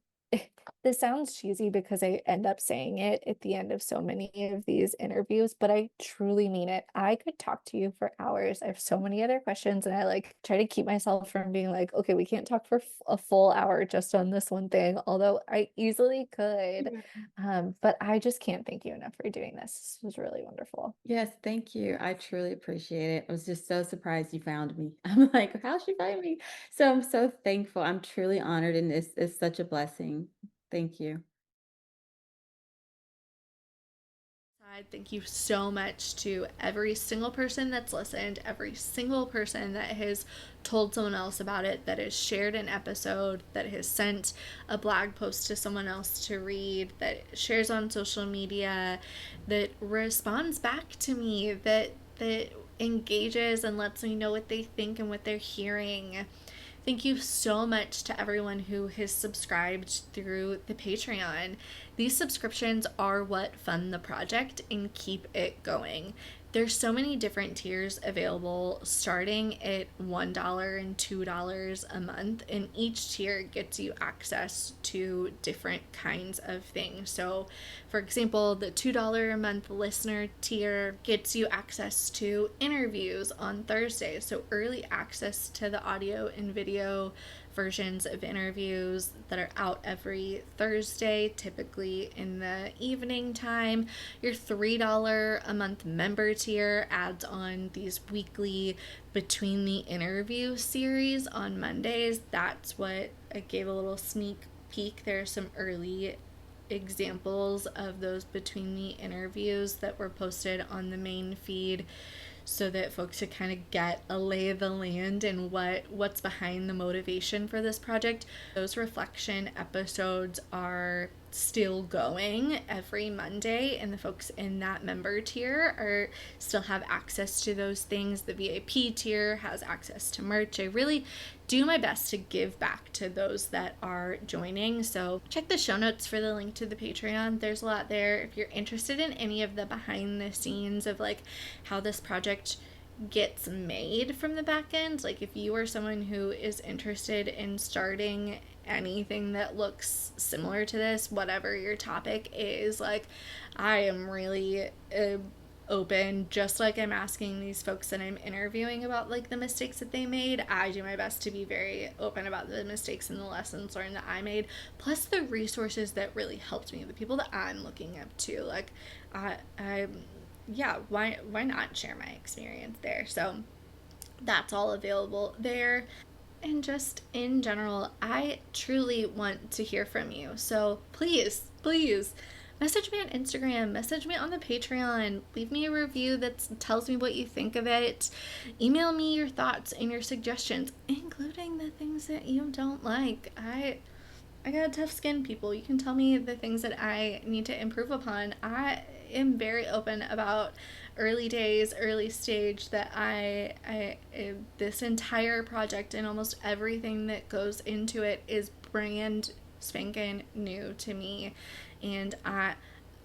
this sounds cheesy because I end up saying it at the end of so many of these interviews, but I truly mean it. I could talk to you for hours. I have so many other questions, and I like try to keep myself from being like, okay, we can't talk for a full hour just on this one thing, although I easily could.
Yeah.
But I just can't thank you enough for doing this. This was really wonderful.
Yes, thank you. I truly appreciate it. I was just so surprised you found me. I'm like, how'd she find me? So I'm so thankful. I'm truly honored, and it's such a blessing. Thank you.
Thank you so much to every single person that's listened, every single person that has told someone else about it, that has shared an episode, that has sent a blog post to someone else to read, that shares on social media, that responds back to me, that engages and lets me know what they think and what they're hearing. Thank you so much to everyone who has subscribed through the Patreon. These subscriptions are what fund the project and keep it going. There's so many different tiers available starting at $1 and $2 a month, and each tier gets you access to different kinds of things. So, for example, the $2 a month listener tier gets you access to interviews on Thursdays, so early access to the audio and video versions of interviews that are out every Thursday, typically in the evening time. Your $3 a month member tier adds on these weekly between the interview series on Mondays. That's what I gave a little sneak peek. There are some early examples of those between the interviews that were posted on the main feed, so that folks could kind of get a lay of the land and what's behind the motivation for this project. Those reflection episodes are still going every Monday, and the folks in that member tier are still have access to those things. The VIP tier has access to merch. I really do my best to give back to those that are joining. So check the show notes for the link to the Patreon. There's a lot there if you're interested in any of the behind the scenes of like how this project gets made from the back end. Like if you are someone who is interested in starting anything that looks similar to this, whatever your topic is, like I am really open, just like I'm asking these folks that I'm interviewing about like the mistakes that they made. I do my best to be very open about the mistakes and the lessons learned that I made, plus the resources that really helped me, the people that I'm looking up to. Like I yeah, why not share my experience there? So that's all available there. And just in general, I truly want to hear from you. So please, please message me on Instagram, message me on the Patreon, leave me a review that tells me what you think of it. Email me your thoughts and your suggestions, including the things that you don't like. I got tough skin, people. You can tell me the things that I need to improve upon. I am very open about early days, early stage, that I this entire project and almost everything that goes into it is brand spanking new to me. And I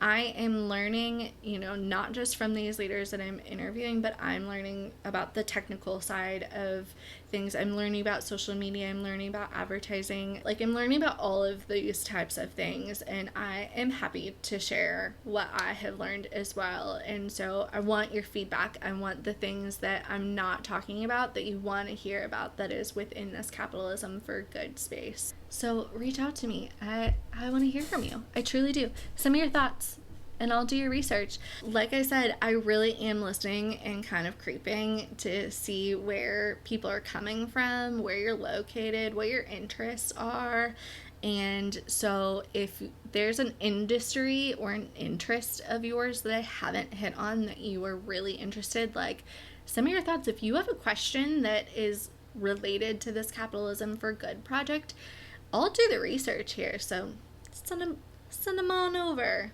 am learning, not just from these leaders that I'm interviewing, but I'm learning about the technical side of things. I'm learning about social media. I'm learning about advertising. Like, I'm learning about all of these types of things, and I am happy to share what I have learned as well. And so I want your feedback. I want the things that I'm not talking about that you want to hear about that is within this Capitalism for Good space. So reach out to me. I want to hear from you. I truly do. Send me your thoughts and I'll do your research. Like I said, I really am listening and kind of creeping to see where people are coming from, where you're located, what your interests are. And so if there's an industry or an interest of yours that I haven't hit on that you are really interested, like, send me your thoughts. If you have a question that is related to this Capitalism for Good project, I'll do the research here. So send them on over.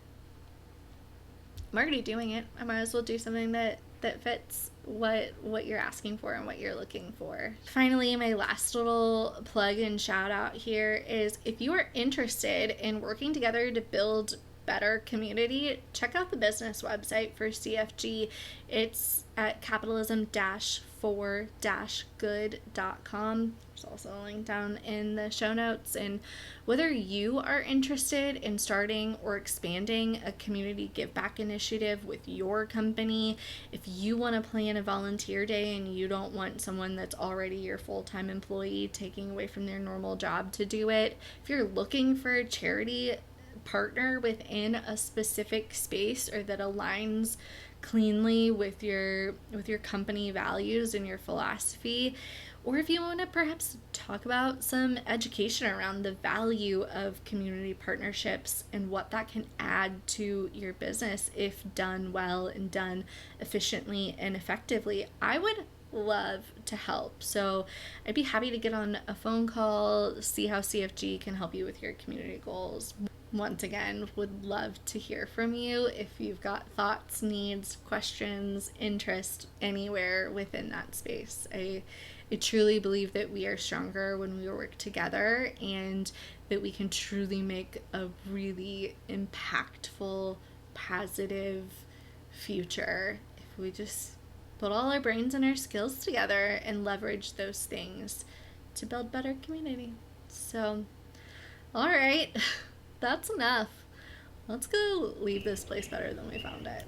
I'm already doing it. I might as well do something that fits what you're asking for and what you're looking for. Finally, my last little plug and shout out here is if you are interested in working together to build better community, check out the business website for CFG. It's at capitalism-for-good.com. There's also a link down in the show notes. And whether you are interested in starting or expanding a community give back initiative with your company, if you want to plan a volunteer day and you don't want someone that's already your full-time employee taking away from their normal job to do it, if you're looking for a charity partner within a specific space or that aligns cleanly with your company values and your philosophy, or if you want to perhaps talk about some education around the value of community partnerships and what that can add to your business if done well and done efficiently and effectively, I would love to help. So I'd be happy to get on a phone call, see how CFG can help you with your community goals. Once again, would love to hear from you if you've got thoughts, needs, questions, interest anywhere within that space. I truly believe that we are stronger when we work together and that we can truly make a really impactful, positive future if we just put all our brains and our skills together and leverage those things to build better community. So, all right. That's enough. Let's go leave this place better than we found it.